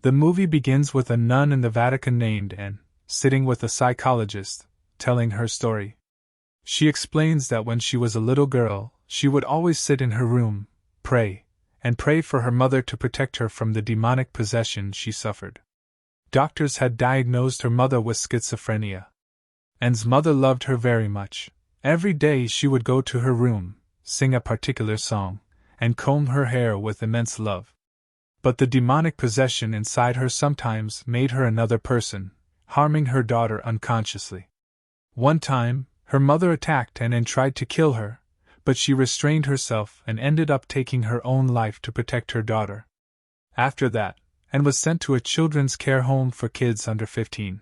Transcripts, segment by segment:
The movie begins with a nun in the Vatican named Anne, sitting with a psychologist, telling her story. She explains that when she was a little girl, she would always sit in her room, pray for her mother to protect her from the demonic possession she suffered. Doctors had diagnosed her mother with schizophrenia. Anne's mother loved her very much. Every day she would go to her room, sing a particular song, and comb her hair with immense love. But the demonic possession inside her sometimes made her another person, harming her daughter unconsciously. One time, her mother attacked Anne and tried to kill her, but she restrained herself and ended up taking her own life to protect her daughter. After that, Anne was sent to a children's care home for kids under 15.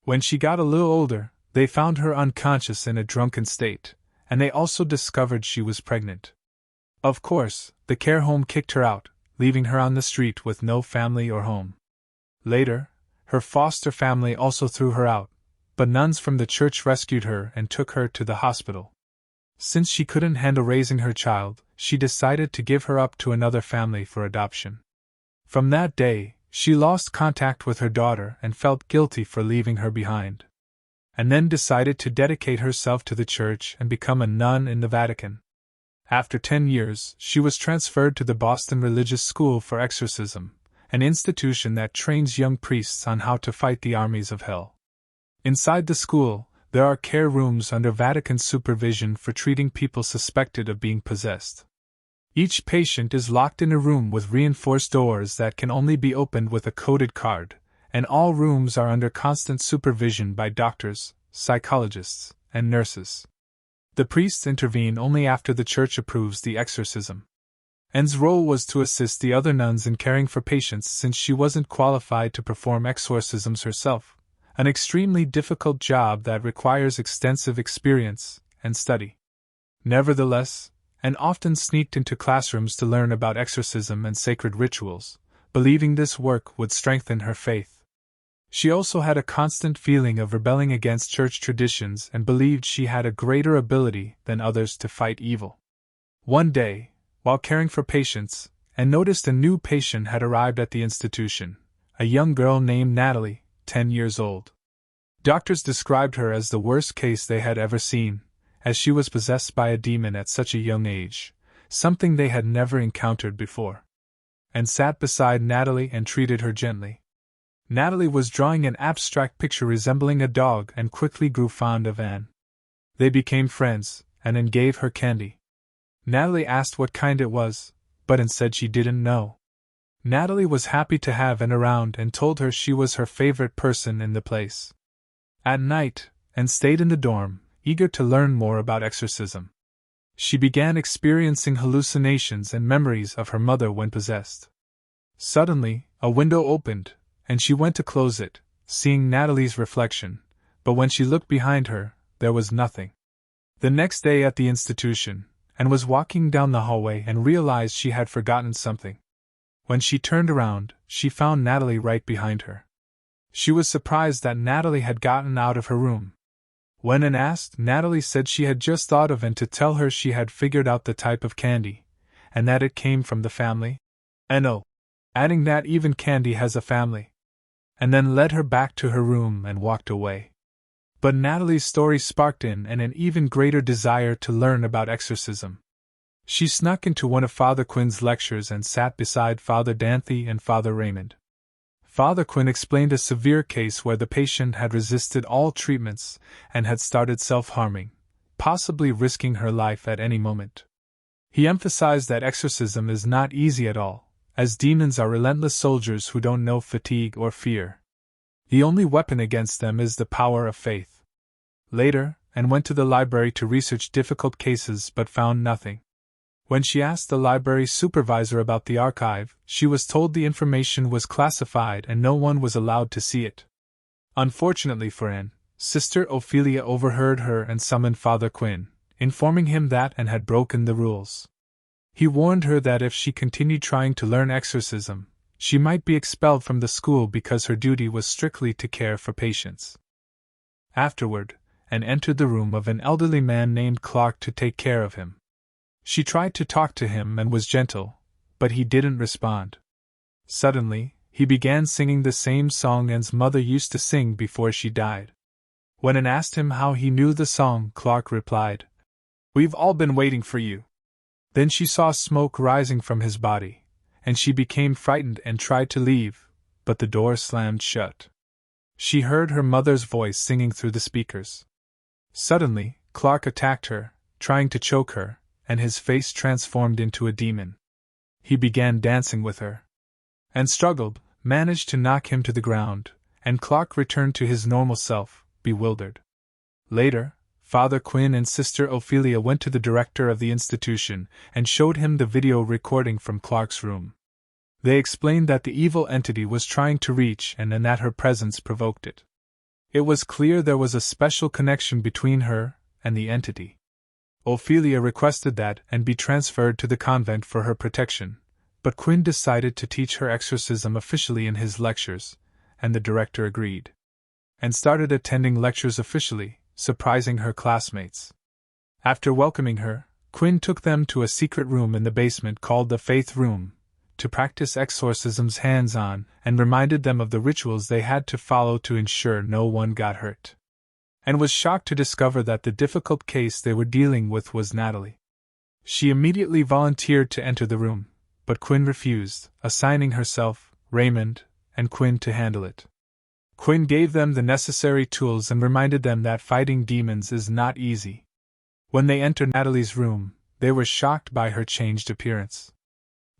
When she got a little older, they found her unconscious in a drunken state, and they also discovered she was pregnant. Of course, the care home kicked her out, leaving her on the street with no family or home. Later, her foster family also threw her out, but nuns from the church rescued her and took her to the hospital. Since she couldn't handle raising her child, she decided to give her up to another family for adoption. From that day, she lost contact with her daughter and felt guilty for leaving her behind. And then decided to dedicate herself to the church and become a nun in the Vatican. After 10 years, she was transferred to the Boston Religious School for Exorcism, an institution that trains young priests on how to fight the armies of hell. Inside the school, there are care rooms under Vatican supervision for treating people suspected of being possessed. Each patient is locked in a room with reinforced doors that can only be opened with a coded card, and all rooms are under constant supervision by doctors, psychologists, and nurses. The priests intervene only after the church approves the exorcism. Anne's role was to assist the other nuns in caring for patients since she wasn't qualified to perform exorcisms herself, an extremely difficult job that requires extensive experience and study. Nevertheless, Anne often sneaked into classrooms to learn about exorcism and sacred rituals, believing this work would strengthen her faith. She also had a constant feeling of rebelling against church traditions and believed she had a greater ability than others to fight evil. One day, while caring for patients, Anne noticed a new patient had arrived at the institution, a young girl named Natalie, 10 years old. Doctors described her as the worst case they had ever seen, as she was possessed by a demon at such a young age, something they had never encountered before. Anne sat beside Natalie and treated her gently. Natalie was drawing an abstract picture resembling a dog and quickly grew fond of Anne. They became friends, and Anne gave her candy. Natalie asked what kind it was, but Anne said she didn't know. Natalie was happy to have Anne around and told her she was her favorite person in the place. At night, Anne stayed in the dorm, eager to learn more about exorcism. She began experiencing hallucinations and memories of her mother when possessed. Suddenly, a window opened, and she went to close it, seeing Natalie's reflection, but when she looked behind her, there was nothing. The next day at the institution, Anne was walking down the hallway and realized she had forgotten something. When she turned around, she found Natalie right behind her. She was surprised that Natalie had gotten out of her room. When Anne asked, Natalie said she had just thought of Anne to tell her she had figured out the type of candy, and that it came from the family. And oh, adding that even candy has a family. And then led her back to her room and walked away. But Natalie's story sparked in Anne an even greater desire to learn about exorcism. She snuck into one of Father Quinn's lectures and sat beside Father Danthe and Father Raymond. Father Quinn explained a severe case where the patient had resisted all treatments and had started self-harming, possibly risking her life at any moment. He emphasized that exorcism is not easy at all, as demons are relentless soldiers who don't know fatigue or fear. The only weapon against them is the power of faith. Later, Anne went to the library to research difficult cases but found nothing. When she asked the library supervisor about the archive, she was told the information was classified and no one was allowed to see it. Unfortunately for Anne, Sister Ophelia overheard her and summoned Father Quinn, informing him that Anne had broken the rules. He warned her that if she continued trying to learn exorcism, she might be expelled from the school because her duty was strictly to care for patients. Afterward, Anne entered the room of an elderly man named Clark to take care of him. She tried to talk to him and was gentle, but he didn't respond. Suddenly, he began singing the same song Anne's mother used to sing before she died. When Anne asked him how he knew the song, Clark replied, "We've all been waiting for you." Then she saw smoke rising from his body, and she became frightened and tried to leave, but the door slammed shut. She heard her mother's voice singing through the speakers. Suddenly, Clark attacked her, trying to choke her, and his face transformed into a demon. He began dancing with her. Anne struggled, managed to knock him to the ground, and Clark returned to his normal self, bewildered. Later, Father Quinn and Sister Ophelia went to the director of the institution and showed him the video recording from Clark's room. They explained that the evil entity was trying to reach Anne and that her presence provoked it. It was clear there was a special connection between her and the entity. Ophelia requested that Anne be transferred to the convent for her protection, but Quinn decided to teach her exorcism officially in his lectures, and the director agreed. Anne started attending lectures officially, surprising her classmates. After welcoming her, Quinn took them to a secret room in the basement called the Faith Room, to practice exorcisms hands-on, and reminded them of the rituals they had to follow to ensure no one got hurt. Anne was shocked to discover that the difficult case they were dealing with was Natalie. She immediately volunteered to enter the room, but Quinn refused, assigning herself, Raymond, and Quinn to handle it. Quinn gave them the necessary tools and reminded them that fighting demons is not easy. When they entered Natalie's room, they were shocked by her changed appearance.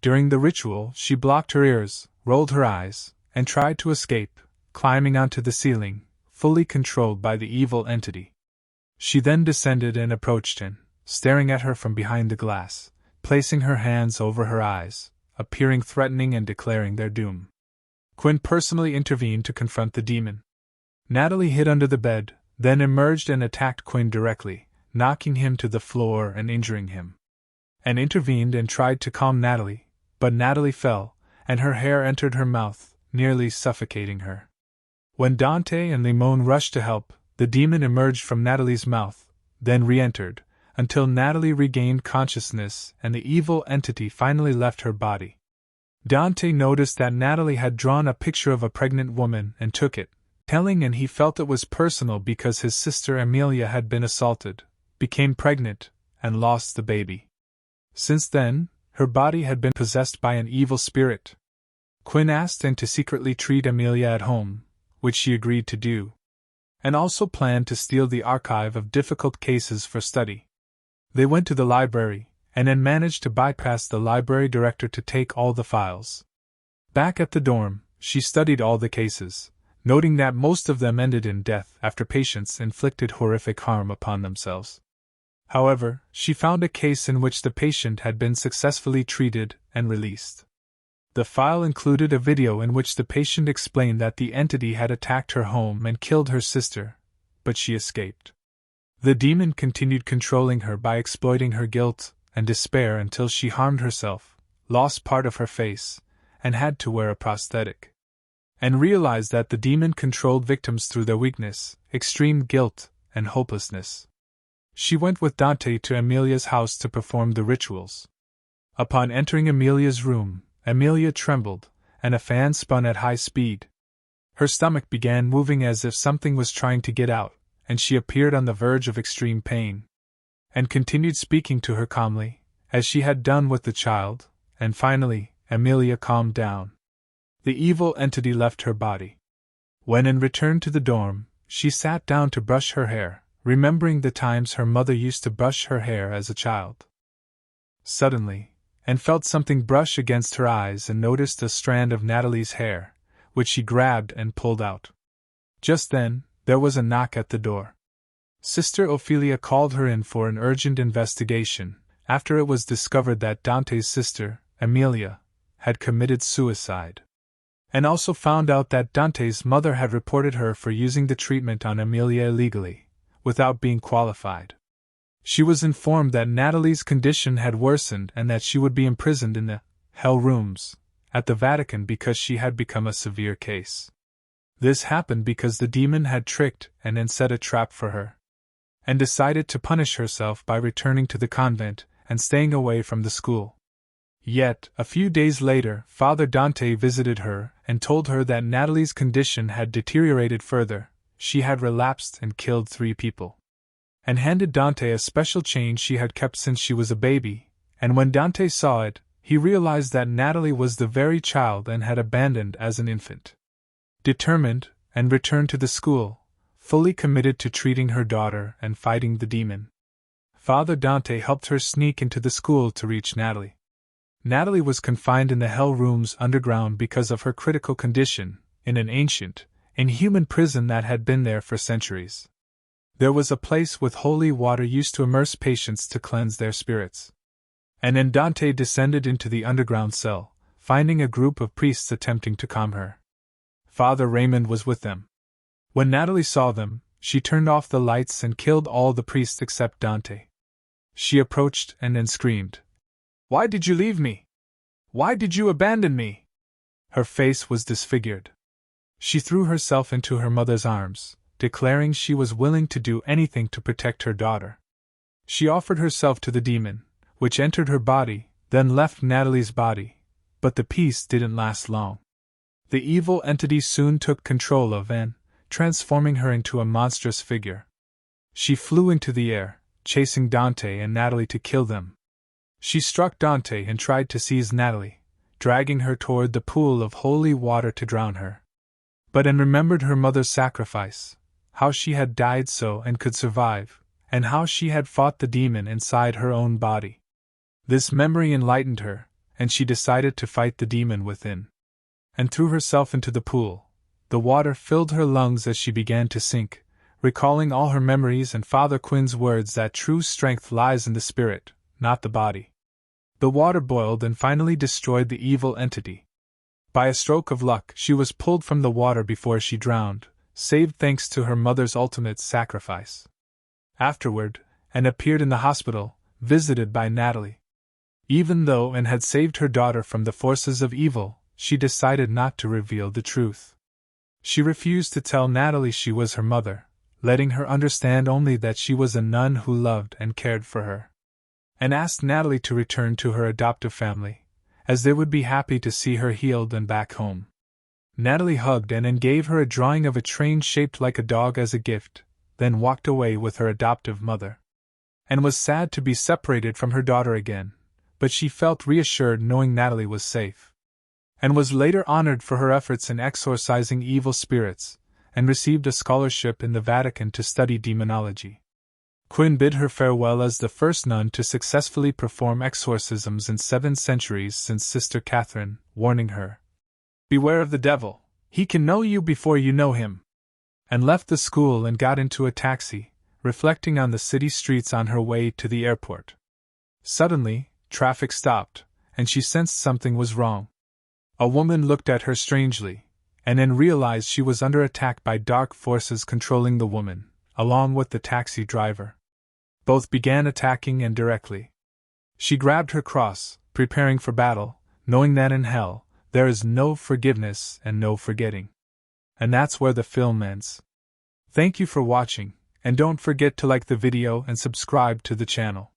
During the ritual, she blocked her ears, rolled her eyes, and tried to escape, climbing onto the ceiling, fully controlled by the evil entity. She then descended and approached Anne, staring at her from behind the glass, placing her hands over her eyes, appearing threatening and declaring their doom. Quinn personally intervened to confront the demon. Natalie hid under the bed, then emerged and attacked Quinn directly, knocking him to the floor and injuring him. Anne intervened and tried to calm Natalie, but Natalie fell, and her hair entered her mouth, nearly suffocating her. When Dante and Limon rushed to help, the demon emerged from Natalie's mouth, then re-entered, until Natalie regained consciousness and the evil entity finally left her body. Dante noticed that Natalie had drawn a picture of a pregnant woman and took it, telling Anne he felt it was personal because his sister Amelia had been assaulted, became pregnant, and lost the baby. Since then, her body had been possessed by an evil spirit. Quinn asked Anne to secretly treat Amelia at home, which she agreed to do, and also planned to steal the archive of difficult cases for study. They went to the library, and Anne managed to bypass the library director to take all the files. Back at the dorm, she studied all the cases, noting that most of them ended in death after patients inflicted horrific harm upon themselves. However, she found a case in which the patient had been successfully treated and released. The file included a video in which the patient explained that the entity had attacked her home and killed her sister, but she escaped. The demon continued controlling her by exploiting her guilt and despair until she harmed herself, lost part of her face, and had to wear a prosthetic. And realized that the demon controlled victims through their weakness, extreme guilt, and hopelessness. She went with Dante to Amelia's house to perform the rituals. Upon entering Amelia's room, Amelia trembled, and a fan spun at high speed. Her stomach began moving as if something was trying to get out, and she appeared on the verge of extreme pain. And continued speaking to her calmly, as she had done with the child, and finally, Amelia calmed down. The evil entity left her body. When Anne returned to the dorm, she sat down to brush her hair, remembering the times her mother used to brush her hair as a child. Suddenly, Anne felt something brush against her eyes and noticed a strand of Natalie's hair, which she grabbed and pulled out. Just then, there was a knock at the door. Sister Ophelia called her in for an urgent investigation, after it was discovered that Dante's sister, Amelia, had committed suicide. And also found out that Dante's mother had reported her for using the treatment on Amelia illegally, without being qualified. She was informed that Natalie's condition had worsened and that she would be imprisoned in the hell rooms at the Vatican because she had become a severe case. This happened because the demon had tricked and set a trap for her, and decided to punish herself by returning to the convent and staying away from the school. Yet, a few days later, Father Dante visited her and told her that Natalie's condition had deteriorated further. She had relapsed and killed 3 people. And handed Dante a special chain she had kept since she was a baby, and when Dante saw it, he realized that Natalie was the very child and had abandoned as an infant. Determined, and returned to the school, fully committed to treating her daughter and fighting the demon. Father Dante helped her sneak into the school to reach Natalie. Natalie was confined in the hell rooms underground because of her critical condition, in an ancient, inhuman prison that had been there for centuries. There was a place with holy water used to immerse patients to cleanse their spirits. And then Dante descended into the underground cell, finding a group of priests attempting to calm her. Father Raymond was with them. When Natalie saw them, she turned off the lights and killed all the priests except Dante. She approached and then screamed, "Why did you leave me? Why did you abandon me?" Her face was disfigured. She threw herself into her mother's arms, declaring she was willing to do anything to protect her daughter. She offered herself to the demon, which entered her body, then left Natalie's body, but the peace didn't last long. The evil entity soon took control of Anne, transforming her into a monstrous figure. She flew into the air, chasing Dante and Natalie to kill them. She struck Dante and tried to seize Natalie, dragging her toward the pool of holy water to drown her. But Anne remembered her mother's sacrifice, how she had died so and could survive, and how she had fought the demon inside her own body. This memory enlightened her, and she decided to fight the demon within. And threw herself into the pool. The water filled her lungs as she began to sink, recalling all her memories and Father Quinn's words that true strength lies in the spirit, not the body. The water boiled and finally destroyed the evil entity. By a stroke of luck, she was pulled from the water before she drowned, saved thanks to her mother's ultimate sacrifice. Afterward, Anne appeared in the hospital, visited by Natalie. Even though Anne had saved her daughter from the forces of evil, she decided not to reveal the truth. She refused to tell Natalie she was her mother, letting her understand only that she was a nun who loved and cared for her. And asked Natalie to return to her adoptive family, as they would be happy to see her healed and back home. Natalie hugged Anne and gave her a drawing of a train shaped like a dog as a gift, then walked away with her adoptive mother. Anne was sad to be separated from her daughter again, but she felt reassured knowing Natalie was safe. And was later honored for her efforts in exorcising evil spirits, and received a scholarship in the Vatican to study demonology. Quinn bid her farewell as the first nun to successfully perform exorcisms in 7 centuries since Sister Catherine, warning her, "Beware of the devil, he can know you before you know him," and left the school and got into a taxi, reflecting on the city streets on her way to the airport. Suddenly, traffic stopped, and she sensed something was wrong. A woman looked at her strangely, and then realized she was under attack by dark forces controlling the woman, along with the taxi driver. Both began attacking Anne directly. She grabbed her cross, preparing for battle, knowing that in hell, there is no forgiveness and no forgetting. And that's where the film ends. Thank you for watching, and don't forget to like the video and subscribe to the channel.